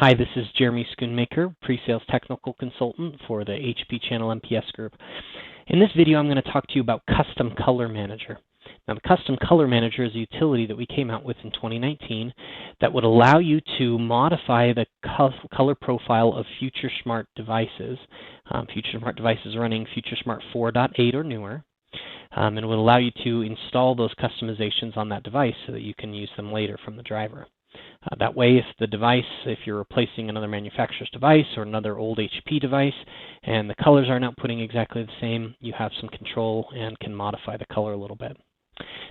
Hi, this is Jeremy Schoonmaker, Pre-Sales Technical Consultant for the HP Channel MPS Group. In this video, I'm going to talk to you about Custom Color Manager. Now, the Custom Color Manager is a utility that we came out with in 2019 that would allow you to modify the color profile of Future Smart devices. Future Smart devices running Future Smart 4.8 or newer. And it would allow you to install those customizations on that device so that you can use them later from the driver. That way, if you're replacing another manufacturer's device or another old HP device and the colors aren't outputting exactly the same, you have some control and can modify the color a little bit.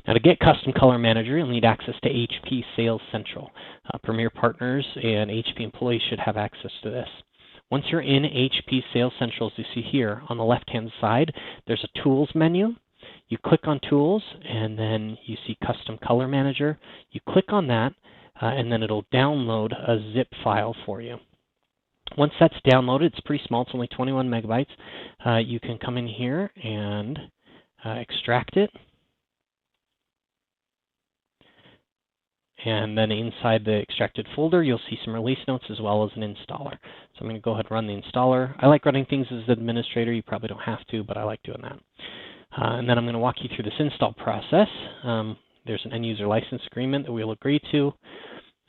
Now, to get Custom Color Manager, you'll need access to HP Sales Central. Premier partners and HP employees should have access to this. Once you're in HP Sales Central, as you see here, on the left-hand side, there's a Tools menu. You click on Tools, and then you see Custom Color Manager. You click on that, and then it'll download a zip file for you. Once that's downloaded, it's pretty small, it's only 21 megabytes. You can come in here and extract it. And then inside the extracted folder, you'll see some release notes as well as an installer. So I'm going to go ahead and run the installer. I like running things as an administrator. You probably don't have to, but I like doing that. And then I'm going to walk you through this install process. There's an end-user license agreement that we'll agree to,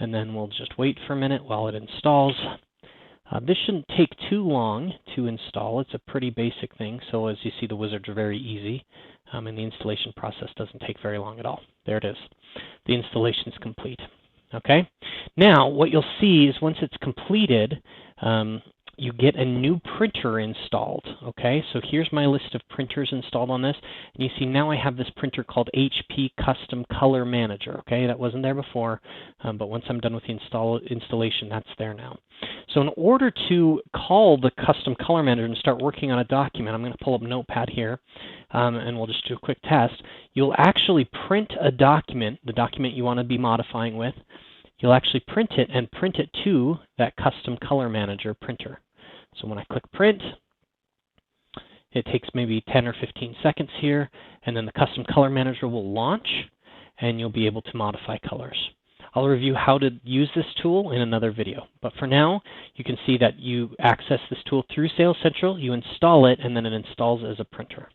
and then we'll just wait for a minute while it installs. This shouldn't take too long to install. It's a pretty basic thing, so as you see, the wizards are very easy, and the installation process doesn't take very long at all. There it is. The installation is complete. Okay? Now, what you'll see is once it's completed, you get a new printer installed. Okay, so here's my list of printers installed on this, and you see now I have this printer called HP Custom Color Manager. Okay, that wasn't there before, but once I'm done with the installation, that's there now. So in order to call the Custom Color Manager and start working on a document, I'm going to pull up Notepad here, and we'll just do a quick test. You'll actually print a document, the document you want to be modifying with. You'll actually print it and print it to that Custom Color Manager printer. So when I click print, it takes maybe 10 or 15 seconds here, and then the Custom Color Manager will launch, and you'll be able to modify colors. I'll review how to use this tool in another video. But for now, you can see that you access this tool through Sales Central, you install it, and then it installs as a printer.